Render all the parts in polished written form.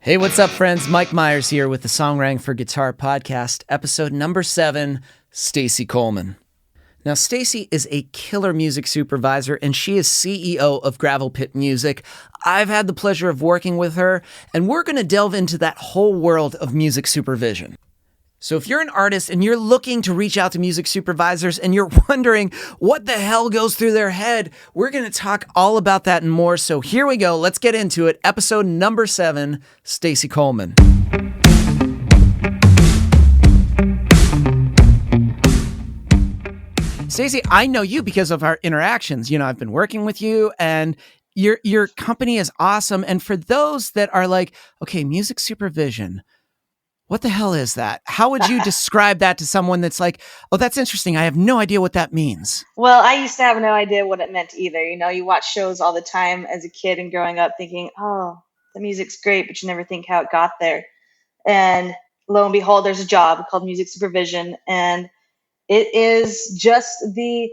Hey, what's up, friends? Mike Myers here with the Songwriting for Guitar podcast, episode number 7, Stacee Coleman. Now, Stacee is a killer music supervisor, and she is CEO of Gravel Pit Music. I've had the pleasure of working with her, and we're going to delve into that whole world of music supervision. So if you're an artist and you're looking to reach out to music supervisors and you're wondering what the hell goes through their head, we're going to talk all about that and more. So here we go. Let's get into it. Episode number 7, Stacee Coleman. Stacee, I know you because of our interactions. You know, I've been working with you and your company is awesome. And for those that are like, okay, music supervision, what the hell is that? How would you describe that to someone that's like, oh, that's interesting. I have no idea what that means. Well, I used to have no idea what it meant either. You know, you watch shows all the time as a kid and growing up thinking, oh, the music's great, but you never think how it got there. And lo and behold, there's a job called music supervision. And it is just the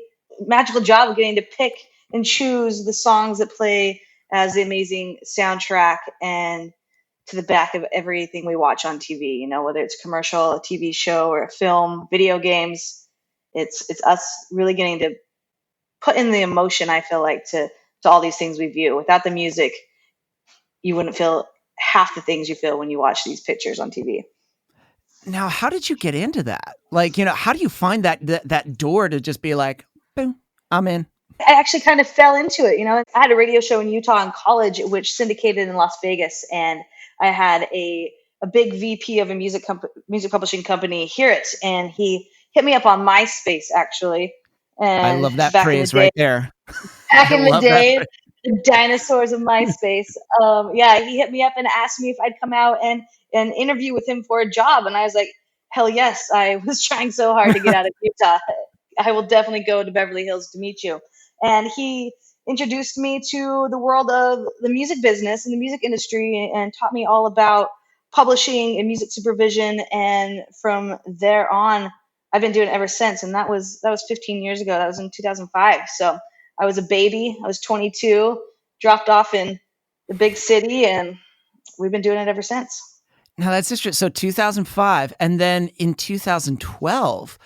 magical job of getting to pick and choose the songs that play as the amazing soundtrack and to the back of everything we watch on TV, you know, whether it's a commercial, a TV show, or a film, video games. It's us really getting to put in the emotion, I feel like, to all these things we view. Without the music, you wouldn't feel half the things you feel when you watch these pictures on TV. Now, how did you get into that? Like, you know, how do you find that door to just be like, boom, I'm in? I actually kind of fell into it. You know, I had a radio show in Utah in college, which syndicated in Las Vegas, and I had a big VP of a music publishing company hear it, and he hit me up on MySpace, actually. And I love that phrase right there. Back in the day, the dinosaurs of MySpace. He hit me up and asked me if I'd come out and interview with him for a job, and I was like, hell yes. I was trying so hard to get out of Utah. I will definitely go to Beverly Hills to meet you. And he introduced me to the world of the music business and the music industry and taught me all about publishing and music supervision. And from there on, I've been doing it ever since. And that was 15 years ago. That was in 2005. So I was a baby. I was 22, dropped off in the big city, and we've been doing it ever since. Now that's interesting. So 2005, and then in 2012,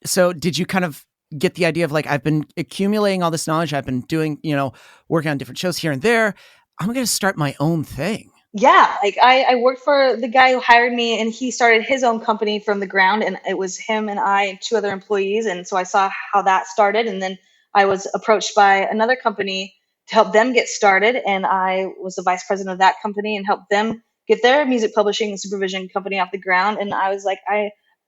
so did you kind of get the idea of like, I've been accumulating all this knowledge. I've been doing, you know, working on different shows here and there. I'm going to start my own thing. Yeah, like I worked for the guy who hired me, and he started his own company from the ground, and it was him and I and 2 other employees. And so I saw how that started, and then I was approached by another company to help them get started, and I was the vice president of that company and helped them get their music publishing and supervision company off the ground. And I was like,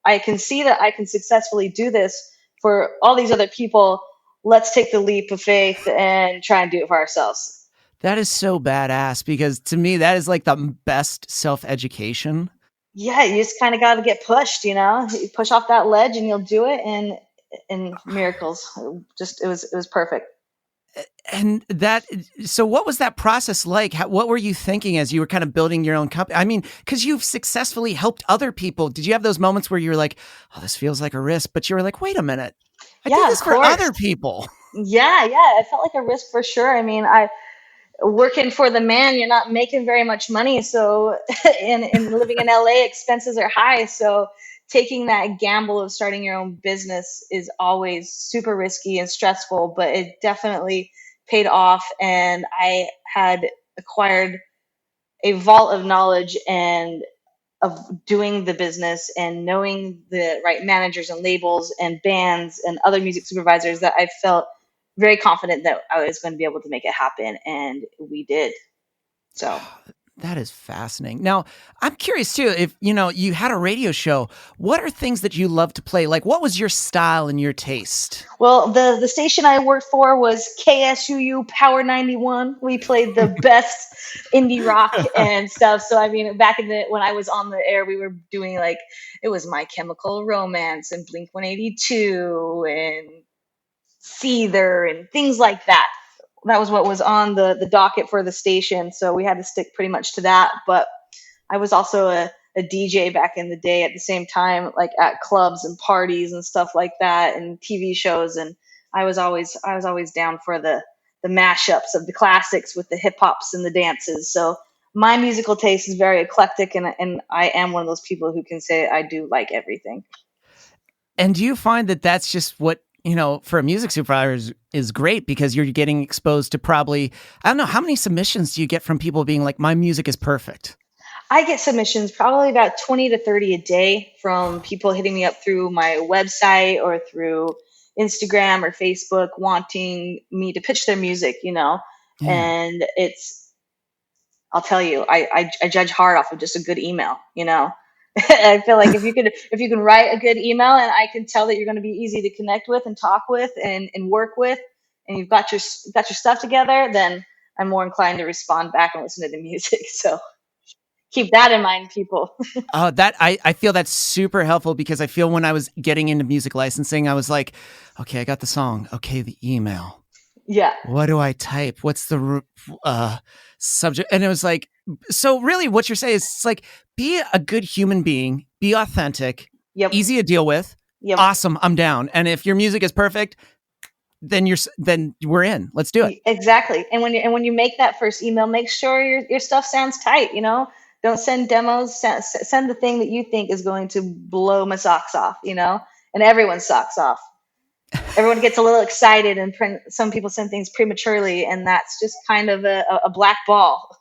I can see that I can successfully do this for all these other people. Let's take the leap of faith and try and do it for ourselves. That is so badass, because to me, that is like the best self-education. Yeah, you just kind of got to get pushed, you know, you push off that ledge and you'll do it. And miracles, it was perfect. And so what was that process like? What were you thinking as you were kind of building your own company? I mean, because you've successfully helped other people. Did you have those moments where you were like, oh, this feels like a risk, but you were like, wait a minute, I did this for other people. Yeah, it felt like a risk for sure. I mean, working for the man, you're not making very much money. So, and living in LA, expenses are high. So taking that gamble of starting your own business is always super risky and stressful, but it definitely paid off. And I had acquired a vault of knowledge and of doing the business and knowing the right managers and labels and bands and other music supervisors that I felt very confident that I was going to be able to make it happen. And we did. So that is fascinating. Now, I'm curious too, if, you know, you had a radio show, what are things that you love to play? Like, what was your style and your taste? Well, the station I worked for was KSUU Power 91. We played the best indie rock and stuff. So, I mean, back when I was on the air, we were doing like, it was My Chemical Romance and Blink 182 and Seether and things like that. That was what was on the docket for the station. So we had to stick pretty much to that. But I was also a DJ back in the day at the same time, like at clubs and parties and stuff like that and TV shows. And I was always down for the mashups of the classics with the hip hops and the dances. So my musical taste is very eclectic, and I am one of those people who can say I do like everything. And do you find that that's just what, for a music supervisor is great because you're getting exposed to probably, I don't know, how many submissions do you get from people being like, my music is perfect? I get submissions probably about 20 to 30 a day from people hitting me up through my website or through Instagram or Facebook wanting me to pitch their music, Yeah. and I'll tell you, I judge hard off of just a good email. I feel like if you can write a good email and I can tell that you're going to be easy to connect with and talk with and work with, and you've got your stuff together, then I'm more inclined to respond back and listen to the music. So keep that in mind, people. That I feel that's super helpful because I feel when I was getting into music licensing, I was like, okay, I got the song. Okay, the email. Yeah. What do I type? What's the subject? And it was like, so really what you're saying is it's like, be a good human being, be authentic, Yep. easy to deal with. Yep. Awesome. I'm down. And if your music is perfect, then we're in. Let's do it. Exactly. And when you make that first email, make sure your stuff sounds tight. Don't send demos. Send the thing that you think is going to blow my socks off. And everyone's socks off. Everyone gets a little excited, and some people send things prematurely, and that's just kind of a black ball.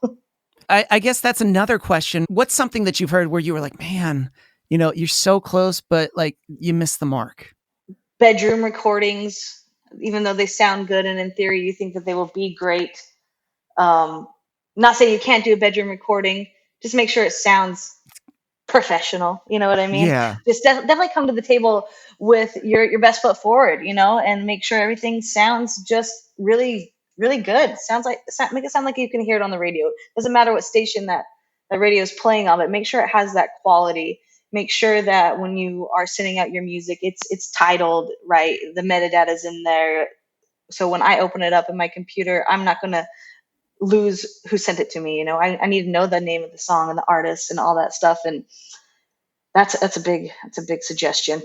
I guess that's another question. What's something that you've heard where you were like, man, you're so close, but like you missed the mark? Bedroom recordings, even though they sound good and in theory you think that they will be great. Not saying you can't do a bedroom recording, just make sure it sounds professional. You know what I mean? Yeah. Just definitely come to the table with your best foot forward, and make sure everything sounds just really, really good. Make it sound like you can hear it on the radio. Doesn't matter what station that the radio is playing on, but make sure it has that quality. Make sure that when you are sending out your music, it's titled right. The metadata is in there. So when I open it up in my computer, I'm not going to lose who sent it to me. I need to know the name of the song and the artist and all that stuff. And that's a big suggestion.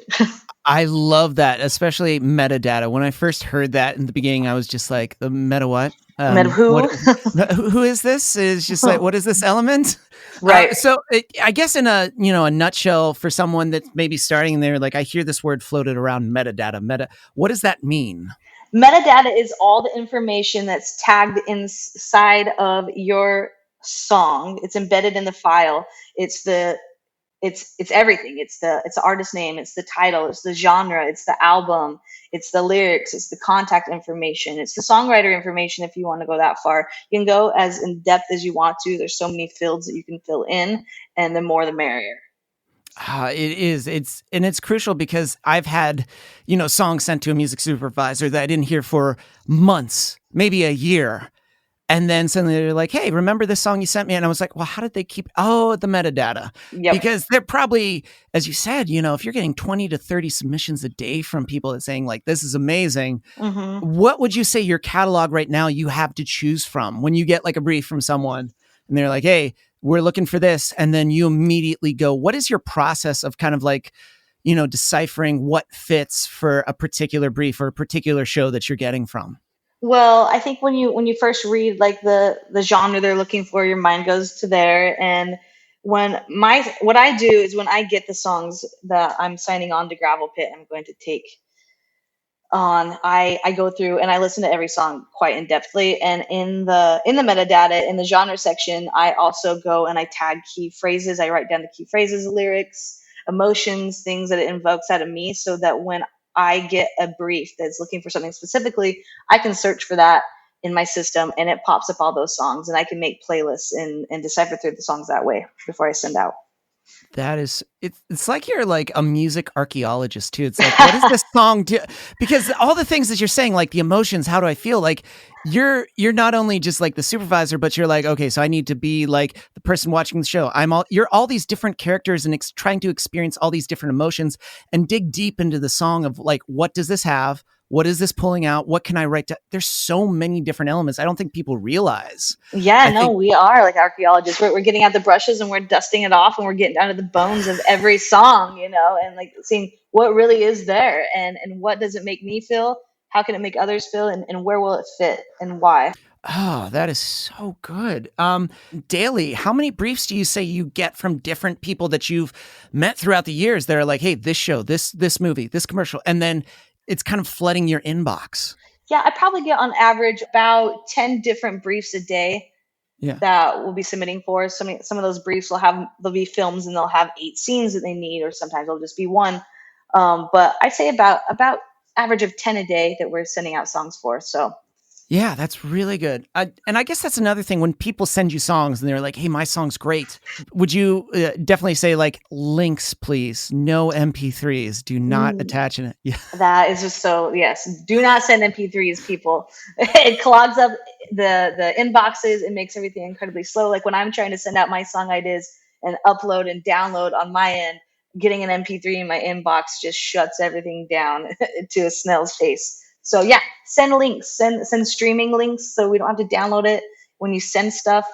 I love that, especially metadata. When I first heard that in the beginning, I was just like, the meta what? Meta who? Who is this? Is just like, what is this element? Right. So I guess in a nutshell, for someone that's maybe starting there, like I hear this word floated around, metadata. What does that mean? Metadata is all the information that's tagged inside of your song. It's embedded in the file. It's everything. It's the artist name, it's the title, it's the genre, it's the album, it's the lyrics, it's the contact information, it's the songwriter information. If you want to go that far, you can go as in depth as you want to. There's so many fields that you can fill in, and the more the merrier. It is. It's crucial because I've had, songs sent to a music supervisor that I didn't hear for months, maybe a year. And then suddenly they're like, hey, remember this song you sent me? And I was like, well, how did they keep, the metadata? Yep. Because they're probably, as you said, if you're getting 20 to 30 submissions a day from people that saying like, this is amazing. Mm-hmm. What would you say your catalog right now you have to choose from when you get like a brief from someone and they're like, hey, we're looking for this. And then you immediately go, what is your process of kind of like, deciphering what fits for a particular brief or a particular show that you're getting from? Well, I think when you first read like the genre they're looking for, your mind goes to there. And what I do is when I get the songs that I'm signing on to Gravel Pit, I'm going to take on, I go through and I listen to every song quite in depthly. And in the metadata, in the genre section, I also go and I tag key phrases. I write down the key phrases, lyrics, emotions, things that it invokes out of me, so that when I get a brief that's looking for something specifically, I can search for that in my system and it pops up all those songs, and I can make playlists and decipher through the songs that way before I send out. That is, it's like you're like a music archaeologist too. It's like, what does this song do? Because all the things that you're saying, like the emotions, how do I feel? Like you're not only just like the supervisor, but you're like, okay, so I need to be like the person watching the show. You're all these different characters and trying to experience all these different emotions and dig deep into the song of like, what does this have? What is this pulling out? What can I write down? There's so many different elements. I don't think people realize. Yeah, we are like archaeologists. We're getting out the brushes and we're dusting it off and we're getting down to the bones of every song, and like seeing what really is there and what does it make me feel? How can it make others feel? And where will it fit and why? Oh, that is so good. Daily, how many briefs do you say you get from different people that you've met throughout the years that are like, hey, this show, this movie, this commercial, and then it's kind of flooding your inbox? Yeah, I probably get on average about 10 different briefs a day Yeah. that we'll be submitting for. Some of those briefs they'll be films and they'll have 8 scenes that they need, or sometimes it'll just be one. But I'd say about average of 10 a day that we're sending out songs for. So Yeah, that's really good. And I guess that's another thing when people send you songs and they're like, hey, my song's great. Would you definitely say, like, links, please? No MP3s. Do not mm, attach in it. Yeah. that is just so, yes. Do not send MP3s, people. It clogs up the inboxes. It makes everything incredibly slow. Like when I'm trying to send out my song ideas and upload and download on my end, getting an MP3 in my inbox just shuts everything down to a snail's pace. So yeah, send links, send streaming links so we don't have to download it when you send stuff.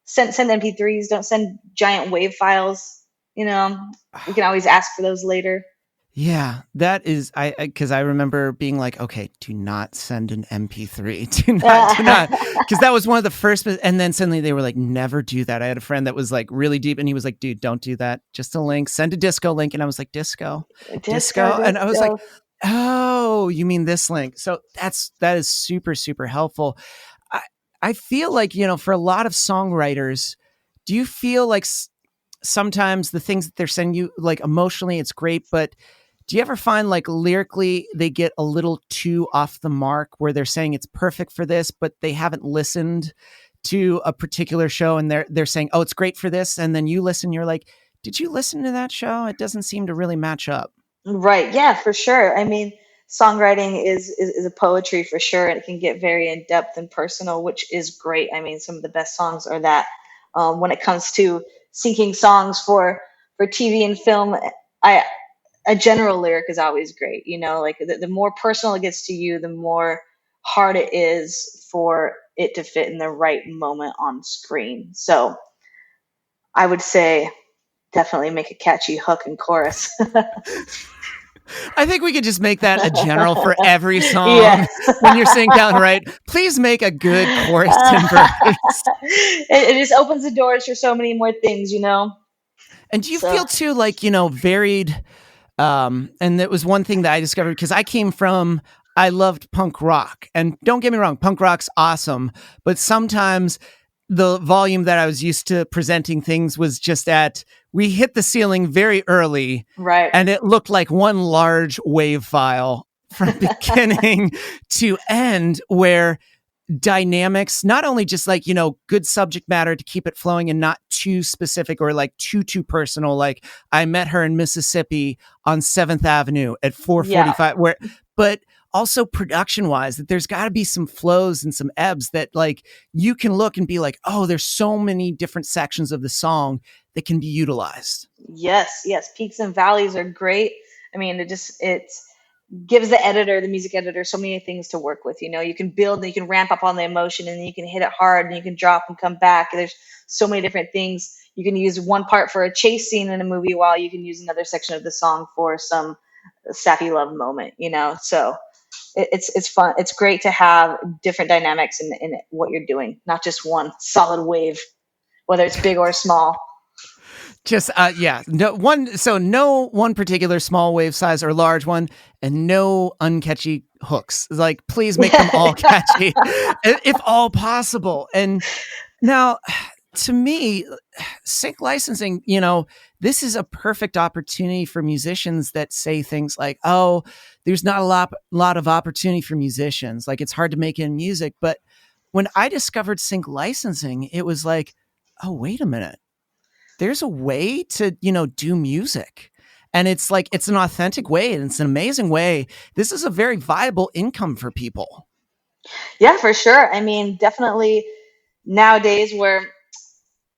Send MP3s. Don't send giant wave files. You know, we can always ask for those later. Yeah, that is because I remember being like, okay, do not send an MP3. Do not, because that was one of the first. And then suddenly they were like, never do that. I had a friend that was like really deep, and he was like, dude, don't do that. Just a link. Send a disco link, and I was like, disco, and I was like, Disco. oh, you mean this link? So that is super super helpful. I I feel like, for a lot of songwriters, do you feel like sometimes the things that they're sending you, like, emotionally, it's great, but do you ever find like lyrically they get a little too off the mark where they're saying it's perfect for this, but they haven't listened to a particular show and they're saying, oh, it's great for this, and then you listen, you're like, did you listen to that show? It doesn't seem to really match up. Right. Yeah, for sure. I mean, songwriting is a poetry for sure, and it can get very in depth and personal, which is great. I mean, some of the best songs are that. When it comes to syncing songs for TV and film, I a general lyric is always great. You know, like the more personal it gets to you, the more hard it is for it to fit in the right moment on screen. So I would say definitely make a catchy hook and chorus. I think we could just make that a general for every Yes. song when you're singing down, right? Please make a good chorus and verse. It just opens the doors for so many more things, you know? And do you So, feel too like, varied? And it was one thing that I discovered because I loved punk rock. And don't get me wrong, punk rock's awesome. But sometimes the volume that I was used to presenting things was just we hit the ceiling very early right. and it looked like one large wave file from beginning to end, where dynamics, not only just like, good subject matter to keep it flowing and not too specific or like too personal, like I met her in Mississippi on 7th Avenue at Yeah. 4:45, but also production wise, that there's got to be some flows and some ebbs that, like, you can look and be like, oh, there's so many different sections of the song that can be utilized. Yes, yes. Peaks and valleys are great. I mean, it gives the music editor, so many things to work with. You know, you can build and you can ramp up on the emotion, and then you can hit it hard and you can drop and come back. And there's so many different things. You can use one part for a chase scene in a movie, while you can use another section of the song for some sappy love moment, you know? So it's fun. It's great to have different dynamics in what you're doing, not just one solid wave, whether it's big or small. Just yeah, no one particular small wave size or large one, and no uncatchy hooks. Like, please make them all catchy, if all possible. And now, to me, sync licensing, this is a perfect opportunity for musicians that say things like, oh, there's not a lot of opportunity for musicians. Like, it's hard to make it in music. But when I discovered sync licensing, it was like, oh, wait a minute. There's a way to, do music. And it's like, it's an authentic way and it's an amazing way. This is a very viable income for people. Yeah, for sure. I mean, definitely nowadays where,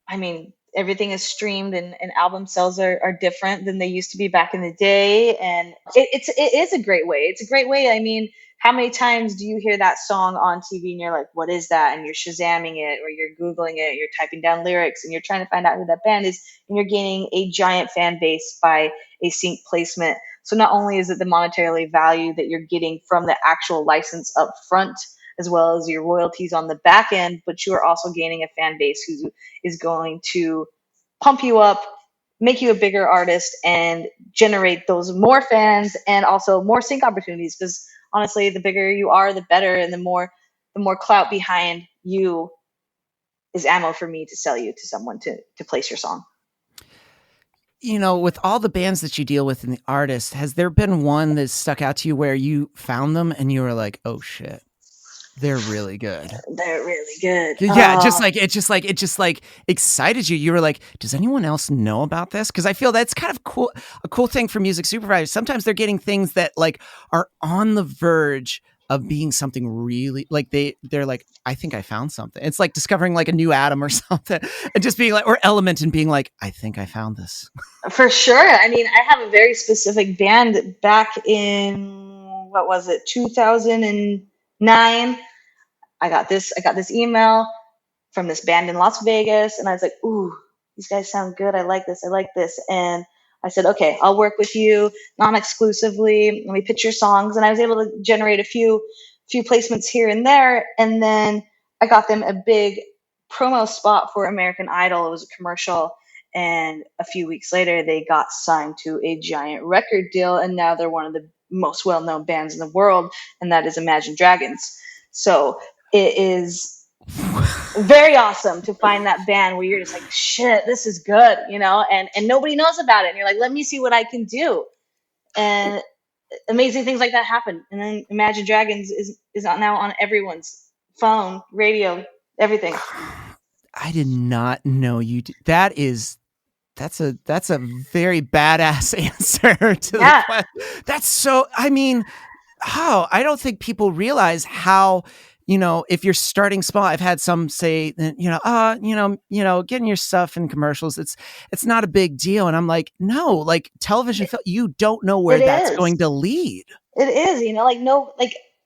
I mean, everything is streamed, and album sales are different than they used to be back in the day. And it is a great way. It's a great way. I mean, how many times do you hear that song on TV and you're like, what is that? And you're Shazamming it, or you're Googling it, you're typing down lyrics and you're trying to find out who that band is, and you're gaining a giant fan base by a sync placement. So not only is it the monetarily value that you're getting from the actual license up front, as well as your royalties on the back end, but you are also gaining a fan base who is going to pump you up, make you a bigger artist, and generate those more fans and also more sync opportunities. Because honestly, the bigger you are, the better, and the more clout behind you is ammo for me to sell you to someone to place your song. With all the bands that you deal with and the artists, has there been one that stuck out to you where you found them and you were like, oh shit, they're really good? They're really good. Yeah, it just excited you. You were like, does anyone else know about this? Because I feel that's kind of cool, a cool thing for music supervisors. Sometimes they're getting things that like are on the verge of being something really like they're like, I think I found something. It's like discovering like a new atom or something, and just being like, or element, and being like, I think I found this. For sure. I mean, I have a very specific band back in, what was it, 2009. I got this email from this band in Las Vegas, and I was like, ooh, these guys sound good. I like this. And I said, okay, I'll work with you non-exclusively. Let me pitch your songs. And I was able to generate a few placements here and there. And then I got them a big promo spot for American Idol. It was a commercial. And a few weeks later, they got signed to a giant record deal. And now they're one of the most well-known bands in the world. And that is Imagine Dragons. So it is very awesome to find that band where you're just like, shit, this is good, and nobody knows about it. And you're like, let me see what I can do. And amazing things like that happen. And then Imagine Dragons is now on everyone's phone, radio, everything. I did not know you did. That's a very badass answer to the question. That's so, I mean, I don't think people realize how, if you're starting small. I've had some say, getting your stuff in commercials, it's not a big deal. And I'm like, no, like television, you don't know where that's going to lead. It is,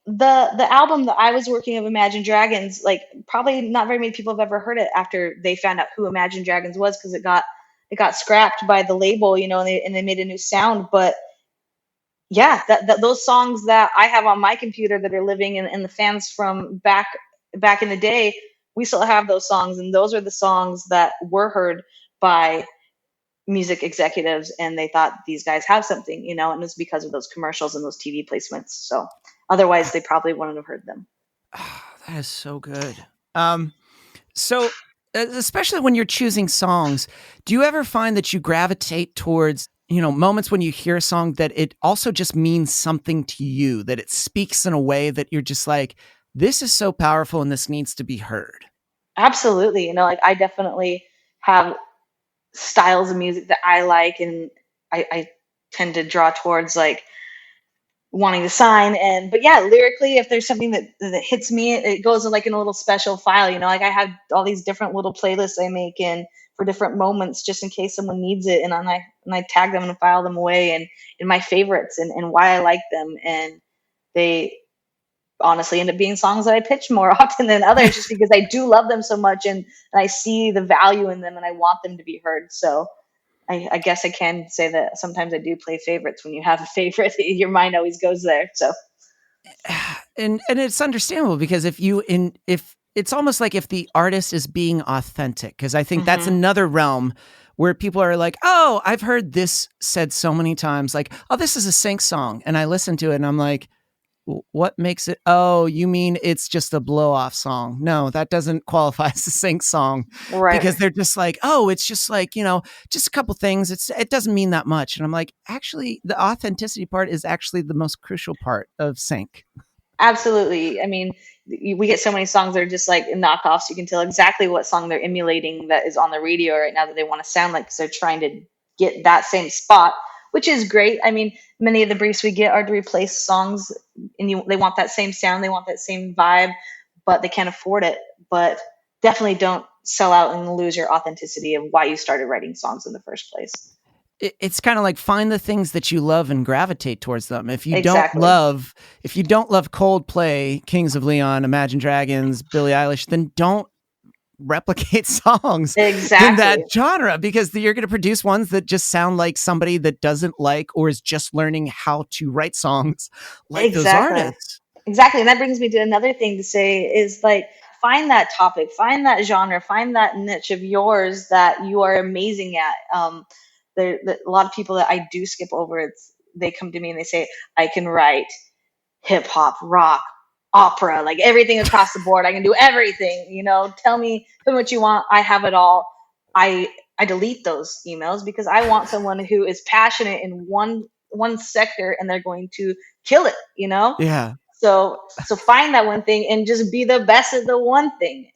the album that I was working of Imagine Dragons, like probably not very many people have ever heard it after they found out who Imagine Dragons was, because it got scrapped by the label, and they made a new sound. But yeah, those songs that I have on my computer that are living in the fans from back in the day, we still have those songs, and those are the songs that were heard by music executives, and they thought these guys have something, and it's because of those commercials and those TV placements. So otherwise, they probably wouldn't have heard them. Oh, that is so good. So especially when you're choosing songs, do you ever find that you gravitate towards moments when you hear a song that it also just means something to you, that it speaks in a way that you're just like, this is so powerful and this needs to be heard? Absolutely. I definitely have styles of music that I like, and I tend to draw towards like wanting to sign. But yeah, lyrically, if there's something that hits me, it goes in like in a little special file, like I have all these different little playlists I make in for different moments, just in case someone needs it. And I tag them and file them away and in my favorites and why I like them. And they honestly end up being songs that I pitch more often than others, just because I do love them so much, and I see the value in them and I want them to be heard. So I guess I can say that sometimes I do play favorites. When you have a favorite, your mind always goes there. So, and it's understandable, because if it's almost like if the artist is being authentic, because I think that's another realm where people are like, oh, I've heard this said so many times, like, oh, this is a sync song. And I listen to it and I'm like, what makes it? Oh, you mean it's just a blow off song? No, that doesn't qualify as a sync song, right? Because they're just like, oh, it's just like, just a couple things. It doesn't mean that much. And I'm like, actually, the authenticity part is actually the most crucial part of sync. Absolutely. I mean, we get so many songs that are just like knockoffs. You can tell exactly what song they're emulating that is on the radio right now that they want to sound like, because they're trying to get that same spot, which is great. I mean, many of the briefs we get are to replace songs, and they want that same sound, they want that same vibe, but they can't afford it. But definitely don't sell out and lose your authenticity of why you started writing songs in the first place. It's kind of like, find the things that you love and gravitate towards them. If you Exactly. don't love Coldplay, Kings of Leon, Imagine Dragons, Billie Eilish, then don't replicate songs in that genre, because you're going to produce ones that just sound like somebody that doesn't like or is just learning how to write songs like those artists. Exactly. And that brings me to another thing to say is like, find that topic, find that genre, find that niche of yours that you are amazing at. A lot of people that I do skip over, they come to me and they say, I can write hip hop, rock, opera, like everything across the board. I can do everything. Tell me what you want. I have it all. I delete those emails because I want someone who is passionate in one sector and they're going to kill it. Yeah. So find that one thing and just be the best at the one thing.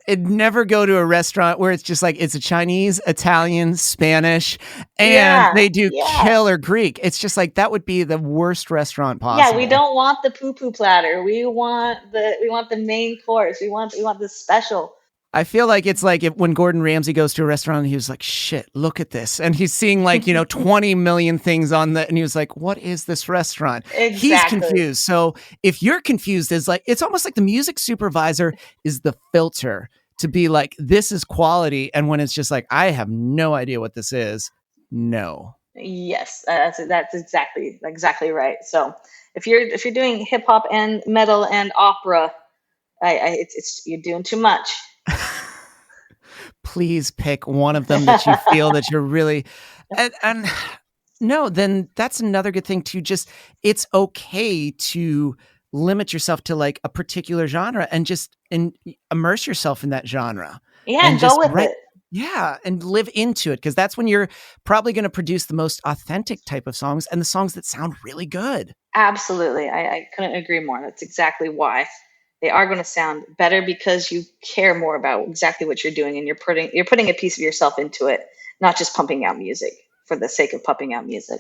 It'd never go to a restaurant where it's just like it's a Chinese, Italian, Spanish, and Yeah, they do yeah, killer Greek. It's just like that would be the worst restaurant yeah. We possible. don't want the poo poo platter. We want the main course. We want the special. I feel like it's like when Gordon Ramsay goes to a restaurant and he was like, shit, look at this. And he's seeing like, 20 million things and he was like, what is this restaurant? He's Exactly. confused. So if you're confused, it's almost like the music supervisor is the filter to be like, this is quality. And when it's just like, I have no idea what this is. No. Yes, that's exactly right. So if you're doing hip hop and metal and opera, it's you're doing too much. Please pick one of them that you feel that you're really, and no, then that's another good thing to just, it's okay to limit yourself to like a particular genre and just immerse yourself in that genre Yeah, and and go just with write. it. Yeah. And live into it. Cause that's when you're probably going to produce the most authentic type of songs and the songs that sound really good. Absolutely. I couldn't agree more. That's exactly why they are going to sound better because you care more about exactly what you're doing and you're putting a piece of yourself into it, not just pumping out music for the sake of pumping out music.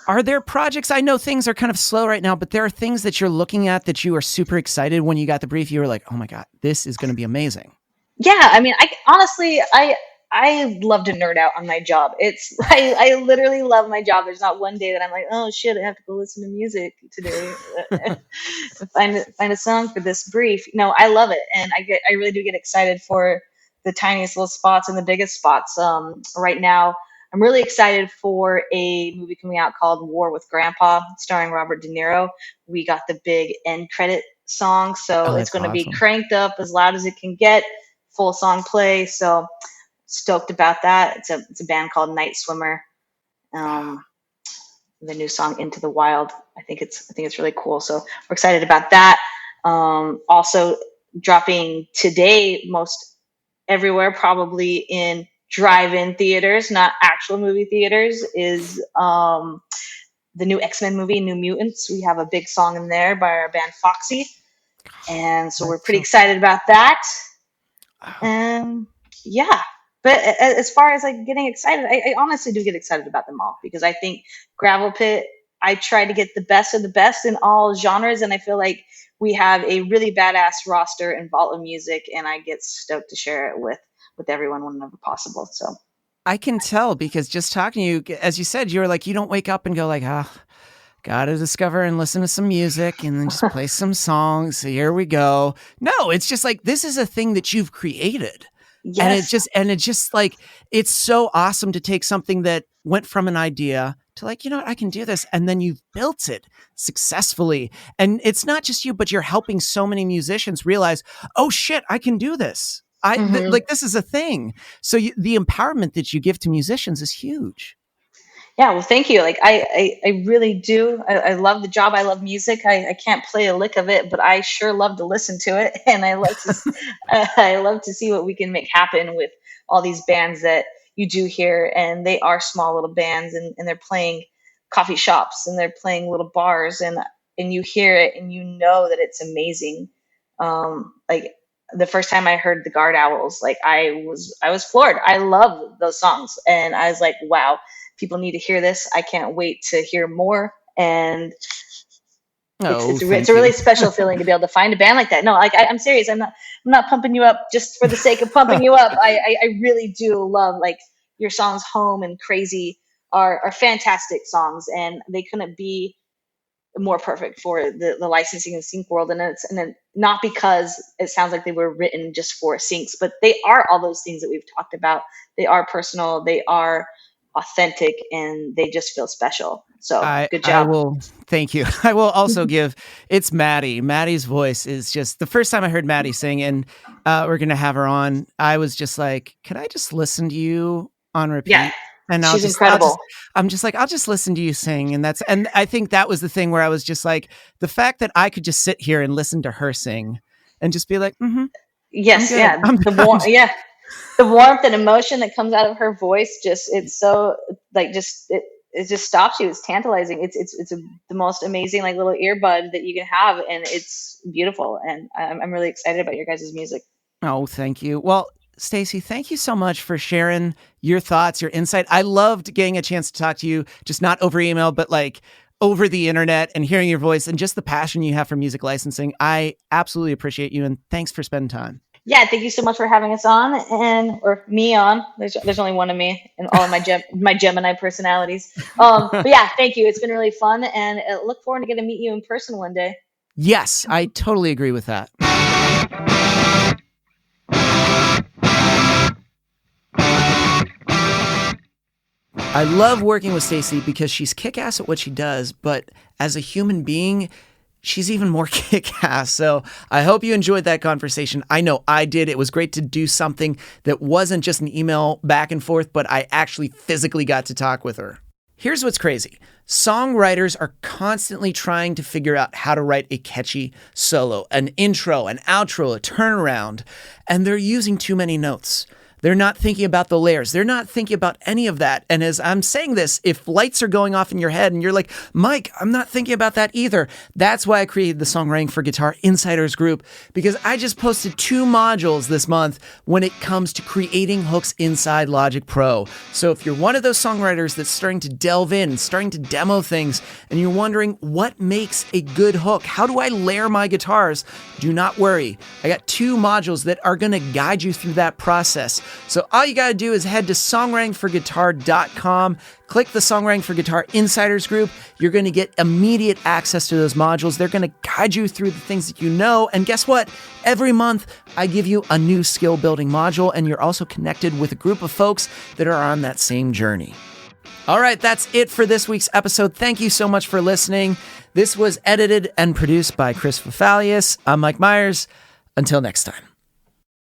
Are there projects? I know things are kind of slow right now, but there are things that you're looking at that you are super excited when you got the brief. You were like, oh my God, this is going to be amazing. Yeah, I mean, I honestly, I love to nerd out on my job. I literally love my job. There's not one day that I'm like, oh shit, I have to go listen to music today. Find a song for this brief. No, I love it, and I really do get excited for the tiniest little spots and the biggest spots. Right now, I'm really excited for a movie coming out called War with Grandpa, starring Robert De Niro. We got the big end credit song, so Oh, it's that's going to be awesome. cranked up as loud as it can get, full song play. So stoked about that. It's a band called Night Swimmer. Um, the new song Into the Wild. I think it's really cool. So we're excited about that. Also dropping today, most everywhere, probably in drive-in theaters, not actual movie theaters, is the new X-Men movie, New Mutants. We have a big song in there by our band Foxy, and so we're That's pretty so, excited about that. oh, And yeah, but as far as like getting excited, I honestly do get excited about them all because I think Gravel Pit, I try to get the best of the best in all genres, and I feel like we have a really badass roster in Vault of Music, and I get stoked to share it with everyone whenever possible. So I can tell because just talking to you, as you said, you were like, you don't wake up and go like, gotta discover and listen to some music and then just play some songs. Here we go. No, it's just like, this is a thing that you've created. yes. It's just like, it's so awesome to take something that went from an idea to like, you know what, I can do this. And then you've built it successfully. And it's not just you, but you're helping so many musicians realize, oh shit, I can do this. Hmm. Like, this is a thing. So the empowerment that you give to musicians is huge. Yeah, well, thank you. Like, I really do. I love the job. I love music. I can't play a lick of it, but I sure love to listen to it, and I love to see what we can make happen with all these bands that you do hear, and they are small little bands, and they're playing coffee shops, and they're playing little bars, and you hear it, and you know that it's amazing. Like the first time I heard the Guard Owls, like I was floored. I love those songs, and I was like, wow, people need to hear this. I can't wait to hear more. And it's Oh, it's a, it's a thank really you. special feeling to be able to find a band like that. No, like I'm serious. I'm not pumping you up just for the sake of pumping you up. I really do love like your songs "Home" and "Crazy" are fantastic songs, and they couldn't be more perfect for the licensing and sync world. And then not because it sounds like they were written just for syncs, but they are all those things that we've talked about. They are personal, they are authentic, and they just feel special. So I good I job. will thank you. I will also give it's Maddie. Maddie's voice is just the first time I heard Maddie sing, and we're gonna have her on. I was just like, can I just listen to you on Yeah, repeat? And she's incredible. I'm just like, I'll just listen to you sing. And I think that was the thing where I was just like, the fact that I could just sit here and listen to her sing and just be like, I'm Yes, good. yeah. The warmth and emotion that comes out of her voice, just it's so like just it just stops you. It's tantalizing. The most amazing like little earbud that you can have, and it's beautiful. And I'm really excited about your guys' music. Oh, thank you. Well, Stacee, thank you so much for sharing your thoughts, your insight. I loved getting a chance to talk to you, just not over email, but like over the internet and hearing your voice and just the passion you have for music licensing. I absolutely appreciate you, and thanks for spending time. Yeah, thank you so much for having us on, and or me on. There's only one of me and all of my Gemini personalities. But yeah, thank you. It's been really fun, and look forward to getting to meet you in person one day. Yes, I totally agree with that. I love working with Stacee because she's kick-ass at what she does, but as a human being, she's even more kick-ass. So I hope you enjoyed that conversation. I know I did. It was great to do something that wasn't just an email back and forth, but I actually physically got to talk with her. Here's what's crazy. Songwriters are constantly trying to figure out how to write a catchy solo, an intro, an outro, a turnaround, and they're using too many notes. They're not thinking about the layers. They're not thinking about any of that. And as I'm saying this, if lights are going off in your head and you're like, Mike, I'm not thinking about that either. That's why I created the Songwriting for Guitar Insiders group, because I just posted 2 modules this month when it comes to creating hooks inside Logic Pro. So if you're one of those songwriters that's starting to delve in, starting to demo things, and you're wondering what makes a good hook, how do I layer my guitars? Do not worry. I got 2 modules that are going to guide you through that process. So all you got to do is head to songwritingforguitar.com, click the Songwriting for Guitar Insiders group. You're going to get immediate access to those modules. They're going to guide you through the things that you know. And guess what? Every month, I give you a new skill building module, and you're also connected with a group of folks that are on that same journey. All right, that's it for this week's episode. Thank you so much for listening. This was edited and produced by Chris Fafalius. I'm Mike Myers. Until next time.